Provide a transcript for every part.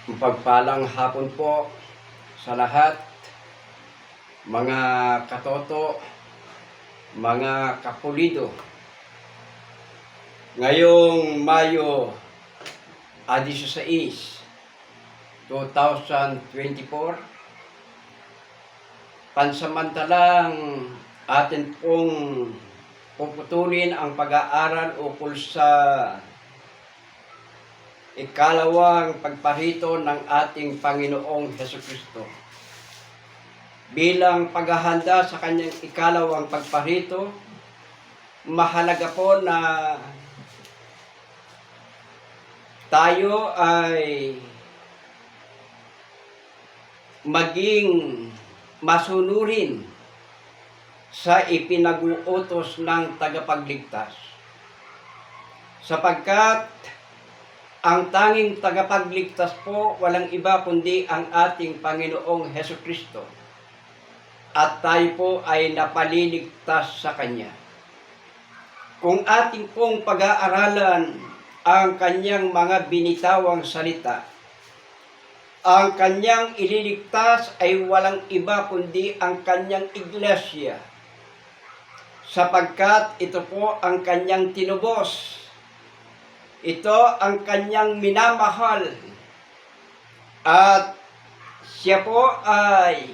Pagpalang hapon po sa lahat, mga katoto, mga kapulido. Ngayong Mayo 16, 2024, pansamantalang atin pong puputulin ang pag-aaral ukol sa ikalawang pagparito ng ating Panginoong Hesukristo. Bilang paghahanda sa kanyang ikalawang pagparito, mahalaga po na tayo ay maging masunurin sa ipinag-uutos ng tagapagligtas. Sapagkat ang tanging tagapagligtas po walang iba kundi ang ating Panginoong Hesukristo. At tayo po ay napaliligtas sa Kanya. Kung ating pong pag-aaralan ang Kanyang mga binitawang salita, ang Kanyang ililigtas ay walang iba kundi ang Kanyang iglesia. Sapagkat ito po ang Kanyang tinubos. Ito ang Kanyang minamahal. At siya po ay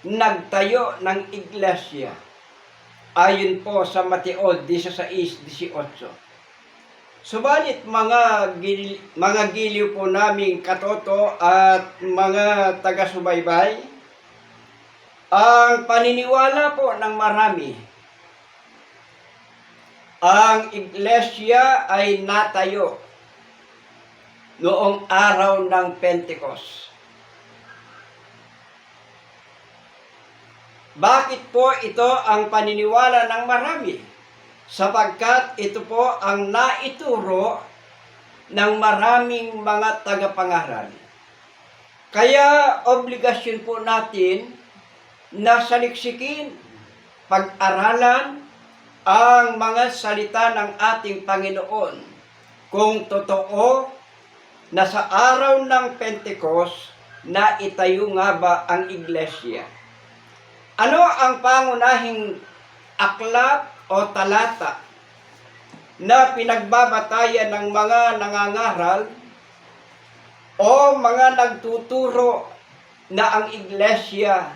nagtayo ng iglesia. Ayon po sa Mateo 16:18. Subalit mga giliw po naming katoto at mga taga-subaybay, ang paniniwala po ng marami, ang iglesia ay natayo noong araw ng Pentecost. Bakit po ito ang paniniwala ng marami? Sapagkat ito po ang naituro ng maraming mga tagapangaral. Kaya obligasyon po natin na saliksikin, pag-aralan ang mga salita ng ating Panginoon kung totoo na sa araw ng Pentecost na itayo nga ba ang iglesia. Ano ang pangunahing aklat o talata na pinagbabatayan ng mga nangangaral o mga nagtuturo na ang iglesia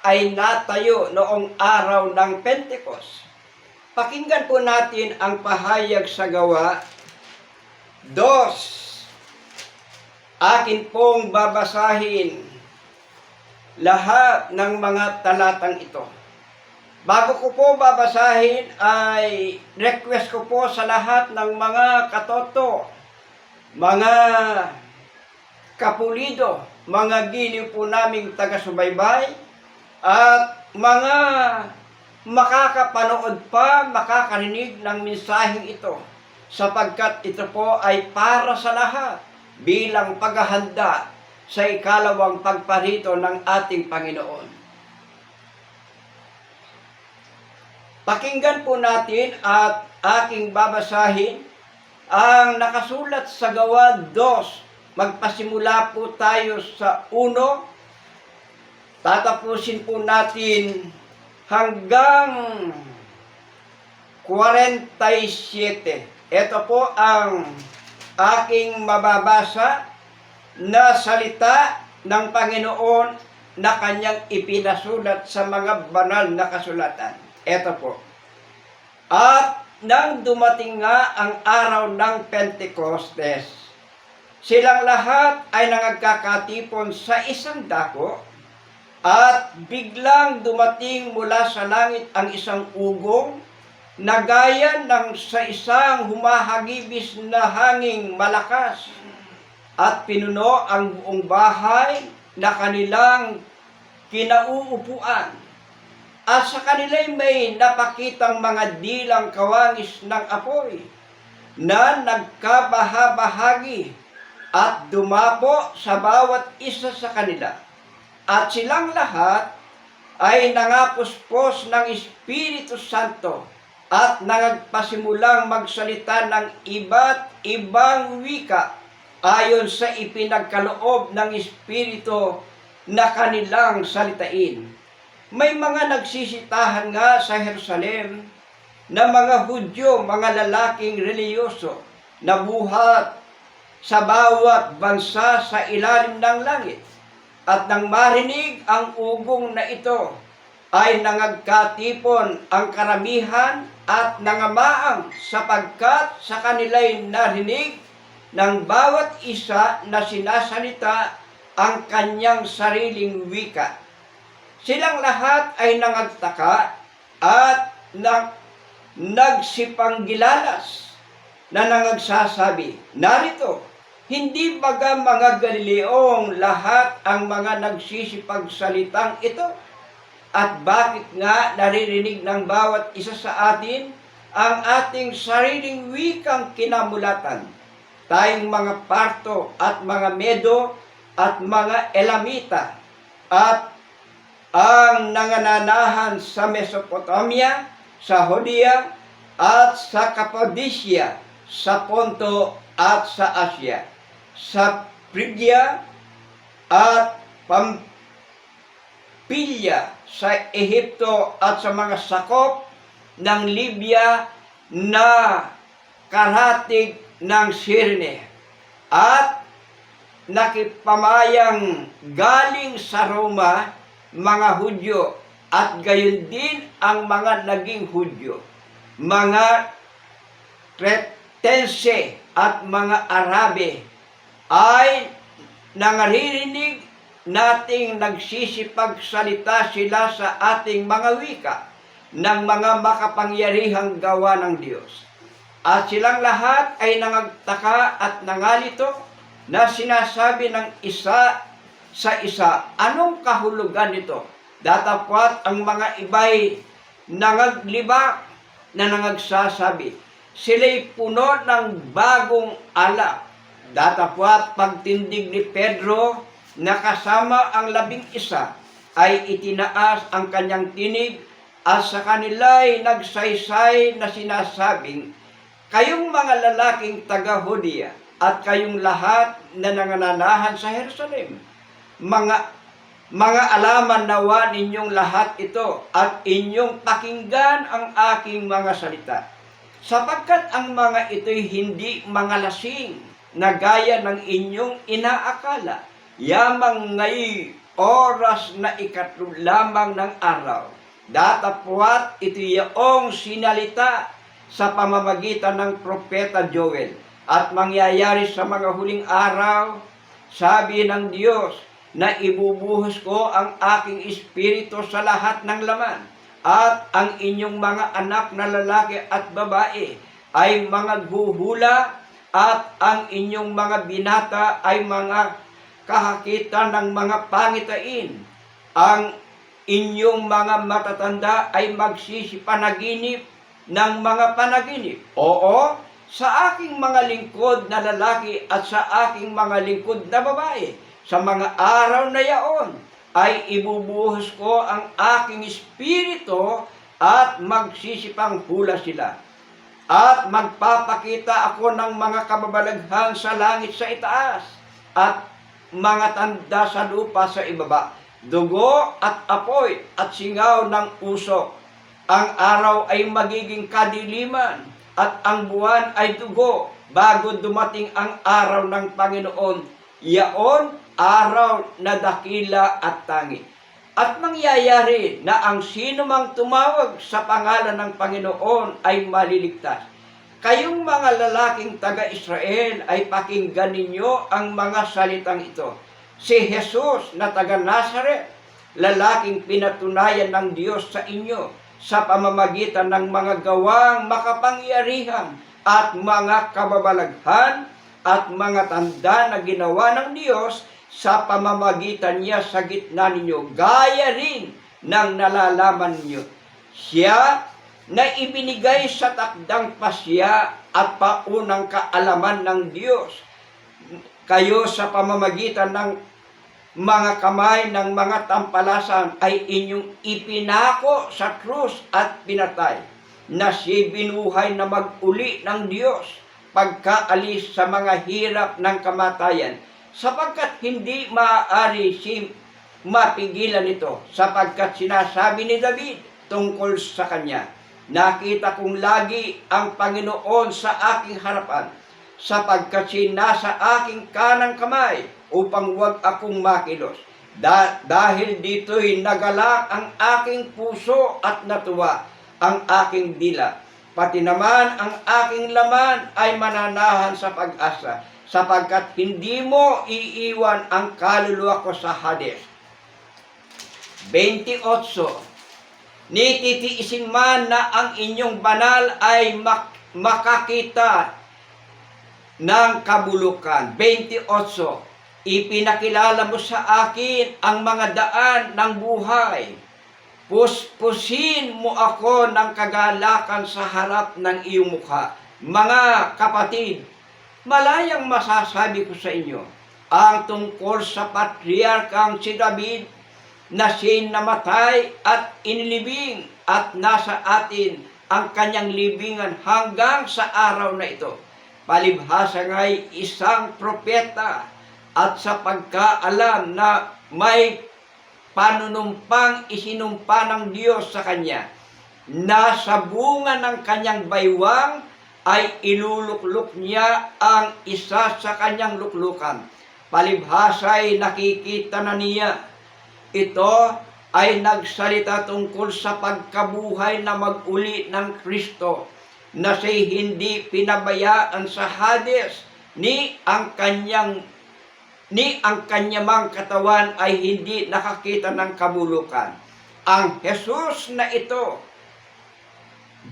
ay natayo noong araw ng Pentecost? Pakinggan po natin ang pahayag sa Gawa 2. Akin pong babasahin lahat ng mga talatang ito. Bago ko po babasahin ay request ko po sa lahat ng mga katoto, mga kapulido, mga giliw po naming taga-subaybay, at mga makakapanood pa, makakarinig ng mensaheng ito, sapagkat ito po ay para sa lahat bilang paghahanda sa ikalawang pagparito ng ating Panginoon. Pakinggan po natin at aking babasahin ang nakasulat sa Gawa 2. Magpasimula po tayo sa 1. Tatapusin po natin hanggang 47. Ito po ang aking mababasa na salita ng Panginoon na Kanyang ipinasulat sa mga banal na kasulatan. Ito po. At nang dumating nga ang araw ng Pentecostes, silang lahat ay nagkakatipon sa isang dako, at biglang dumating mula sa langit ang isang ugong na gaya ng sa isang humahagibis na hanging malakas, at pinuno ang buong bahay na kanilang kinauupuan. At sa kanila'y may napakitang mga dilang kawangis ng apoy na nagkabahabahagi at dumapo sa bawat isa sa kanila. At silang lahat ay nangapuspos ng Espiritu Santo at nagpasimulang magsalita ng iba't ibang wika ayon sa ipinagkaloob ng Espiritu na kanilang salitain. May mga nagsisitahan nga sa Jerusalem na mga Hudyo, mga lalaking reliyoso na buhat sa bawat bansa sa ilalim ng langit. At nang marinig ang ugong na ito, ay nangagkatipon ang karamihan at nangamaang sapagkat sa kanila'y narinig ng bawat isa na sinasalita ang kanyang sariling wika. Silang lahat ay nangagtaka at nagsipanggilalas na nangagsasabi, narito, hindi baga mga Galileong lahat ang mga nagsisipagsalitang ito? At bakit nga naririnig ng bawat isa sa atin ang ating sariling wikang kinamulatan? Tayong mga Parto at mga Medo at mga Elamita at ang nangananahan sa Mesopotamia, sa Judea at sa Cappadocia, sa Ponto at sa Asia, sa Phrygia at Pampilya, sa Ehipto at sa mga sakop ng Libya na karatig ng Cyrene, at nakipamayang galing sa Roma mga Hudyo, at gayon din ang mga naging Hudyo, mga Cretense at mga Arabe, ay nangaririnig nating nagsisipagsalita sila sa ating mga wika ng mga makapangyarihang gawa ng Diyos. At silang lahat ay nangagtaka at nangalito na sinasabi ng isa sa isa, anong kahulugan nito? Datapwat ang mga iba'y nangaglibak na nangagsasabi, sila'y puno ng bagong alak. Datapwat pagtindig ni Pedro na kasama ang 11 ay itinaas ang kanyang tinig at sa kanila'y nagsaysay na sinasabing, kayong mga lalaking taga-Judea at kayong lahat na nangananahan sa Jerusalem, mga alaman nawa ninyong lahat ito at inyong pakinggan ang aking mga salita. Sapagkat ang mga ito'y hindi mga lasing na gaya ng inyong inaakala, yamang ngay oras na ikatlo lamang ng araw. Datapwat ito yaong sinalita sa pamamagitan ng propeta Joel, at mangyayari sa mga huling araw, sabi ng Diyos, na ibubuhos ko ang aking espiritu sa lahat ng laman, at ang inyong mga anak na lalaki at babae ay mga guhula, at ang inyong mga binata ay mga kahakitan ng mga pangitain. Ang inyong mga matatanda ay magsisipanaginip ng mga panaginip. Oo, sa aking mga lingkod na lalaki at sa aking mga lingkod na babae, sa mga araw na yaon, ay ibubuhos ko ang aking espiritu at magsisipang hula sila. At magpapakita ako ng mga kababalaghan sa langit sa itaas at mga tanda sa lupa sa ibaba, dugo at apoy at singaw ng usok. Ang araw ay magiging kadiliman at ang buwan ay dugo bago dumating ang araw ng Panginoon, yaon araw na dakila at tangi. At mangyayari na ang sino mang tumawag sa pangalan ng Panginoon ay maliligtas. Kayong mga lalaking taga-Israel ay pakinggan ninyo ang mga salitang ito. Si Jesus na taga-Nazaret, lalaking pinatunayan ng Diyos sa inyo sa pamamagitan ng mga gawang makapangyarihan at mga kababalaghan at mga tanda na ginawa ng Diyos sa pamamagitan niya sa gitna ninyo, gaya rin ng nalalaman ninyo. Siya na ibinigay sa takdang pasya at paunang kaalaman ng Diyos, kayo sa pamamagitan ng mga kamay ng mga tampalasan ay inyong ipinako sa krus at pinatay, na siya binuhay na mag-uli ng Diyos pagkaalis sa mga hirap ng kamatayan, sapagkat hindi maaari si mapigilan ito, sapagkat sinasabi ni David tungkol sa kanya, nakita kong lagi ang Panginoon sa aking harapan, sapagkat nasa aking kanang kamay upang huwag akong makilos. Dahil dito'y nagalak ang aking puso at natuwa ang aking dila. Pati naman ang aking laman ay mananahan sa pag-asa, sapagkat hindi mo iiwan ang kaluluwa ko sa Hades. 28. Nititiisin man na ang inyong banal ay makakita ng kabulukan. 28. Ipinakilala mo sa akin ang mga daan ng buhay. Puspusin mo ako ng kagalakan sa harap ng iyong mukha. Mga kapatid, malayang masasabi ko sa inyo ang tungkol sa patriarkang si David na siya'y namatay at inilibing at nasa atin ang kanyang libingan hanggang sa araw na ito. Palibhasa nga'y isang propeta at sa pagkaalam na may panunumpang isinumpa ng Diyos sa kanya, na sa bunga ng kanyang baywang ay iluluklok niya ang isa sa kanyang luklukan. Palibhasa'y nakikita na niya. Ito ay nagsalita tungkol sa pagkabuhay na mag-uli ng Kristo, na siya'y hindi pinabayaan sa Hades, ni ang kanyamang katawan ay hindi nakakita ng kabulukan. Ang Jesus na ito,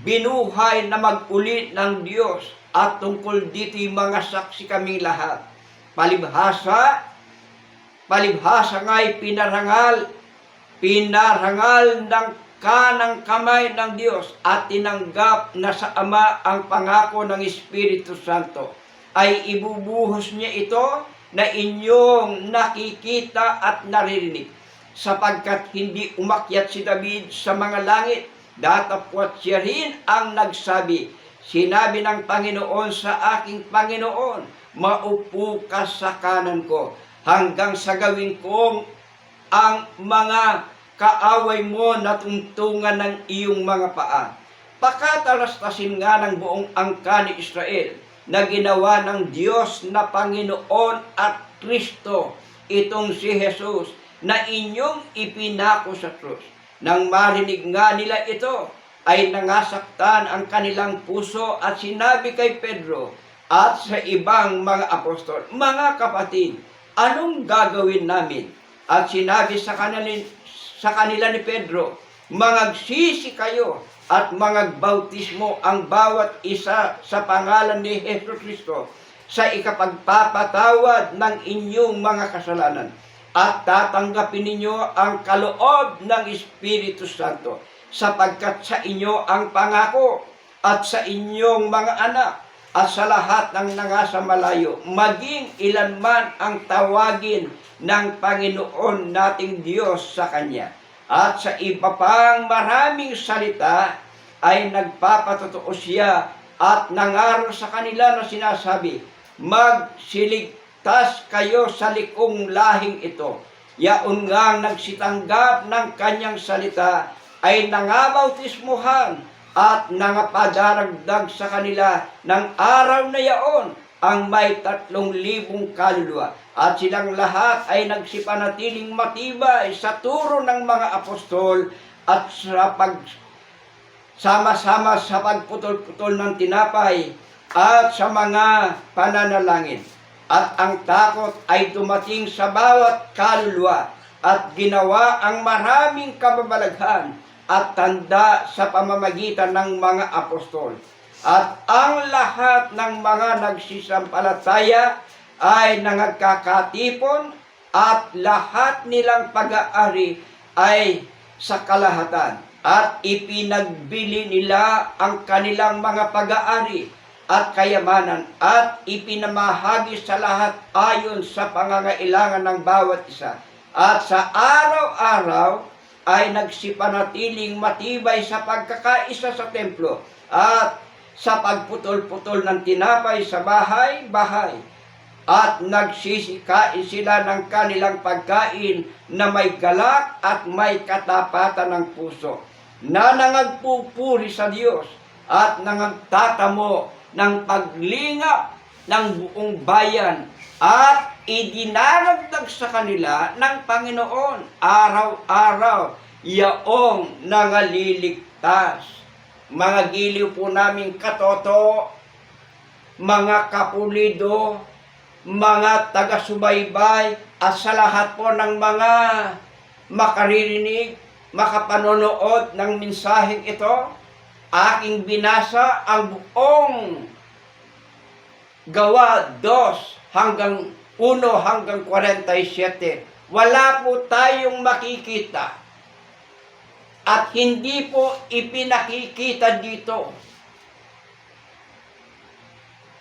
binuhay na mag-uli ng Diyos, at tungkol dito'y mga saksi kaming lahat. Palibhasa nga'y pinarangal ng kanang kamay ng Diyos, at tinanggap na sa Ama ang pangako ng Espiritu Santo, ay ibubuhos niya ito na inyong nakikita at naririnig, sapagkat hindi umakyat si David sa mga langit, datapwat siya rin ang nagsabi, sinabi ng Panginoon sa aking Panginoon, maupo ka sa kanan ko, hanggang sa gawin kong ang mga kaaway mo na tungtungan ng iyong mga paa. Pakatalastasin nga ng buong angka ni Israel, na ginawa ng Diyos na Panginoon at Kristo, itong si Jesus, na inyong ipinako sa krus. Nang marinig nga nila ito, ay nangasaktan ang kanilang puso, at sinabi kay Pedro at sa ibang mga apostol, mga kapatid, anong gagawin namin? At sinabi sa kanila ni Pedro, mangagsisi kayo at mangagbautismo ang bawat isa sa pangalan ni Jesucristo sa ikapagpapatawad ng inyong mga kasalanan, at tatanggapin ninyo ang kaloob ng Espiritu Santo, sapagkat sa inyo ang pangako, at sa inyong mga anak, at sa lahat ng nangasa malayo, maging ilan man ang tawagin ng Panginoon nating Diyos sa Kanya. At sa iba pang maraming salita ay nagpapatotoo siya at nangaral sa kanila na sinasabi, magsiligtas kayo sa likong lahing ito. Yaon ngang nagsitanggap ng kanyang salita ay nangabautismuhan at nangapadaragdag sa kanila ng araw na yaon ang may 3,000 kaluluwa. At silang lahat ay nagsipanatiling matibay sa turo ng mga apostol at sa sama-sama sa pagputol-putol ng tinapay at sa mga pananalangin. At ang takot ay dumating sa bawat kaluluwa, at ginawa ang maraming kababalaghan at tanda sa pamamagitan ng mga apostol. At ang lahat ng mga nagsisampalataya ay nangagkakatipon, at lahat nilang pag-aari ay sa kalahatan. At ipinagbili nila ang kanilang mga pag-aari at kayamanan, at ipinamahagi sa lahat ayon sa pangangailangan ng bawat isa. At sa araw-araw ay nagsipanatiling matibay sa pagkakaisa sa templo, at sa pagputol-putol ng tinapay sa bahay-bahay, at nagsisikain sila ng kanilang pagkain na may galak at may katapatan ng puso, na nangagpupuri sa Diyos at nangagtatamo ng paglingap ng buong bayan, at idinaragdag sa kanila ng Panginoon araw-araw yaong nangaliligtas. Mga giliw po namin katoto, mga kapulido, mga taga-subaybay, at sa lahat po ng mga makaririnig, makapanonood ng mensaheng ito, aking binasa ang buong Gawa 2 hanggang 1 hanggang 47. Wala po tayong makikita at hindi po ipinakikita dito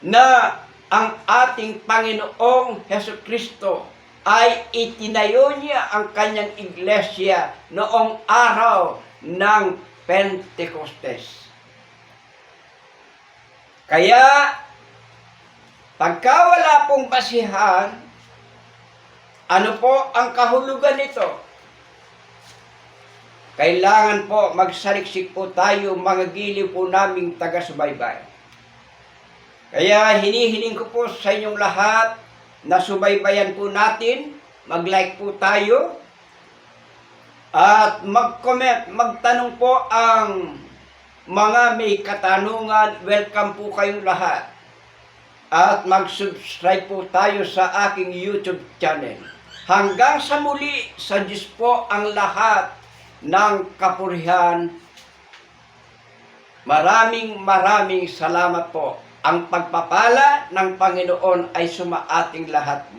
na ang ating Panginoong Hesukristo ay itinayo niya ang kanyang iglesia noong araw ng Pentecostes. Kaya, pagka wala pong basihan, ano po ang kahulugan nito? Kailangan po magsaliksik po tayo, mga giliw po naming taga-subaybay. Kaya hinihiling ko po sa inyong lahat na subaybayan po natin, mag-like po tayo, at mag-comment, magtanong po ang mga may katanungan. Welcome po kayong lahat. At mag-subscribe po tayo sa aking YouTube channel. Hanggang sa muli, sa Diyos po ang lahat ng kapurihan. Maraming salamat po. Ang pagpapala ng Panginoon ay sumaating lahat.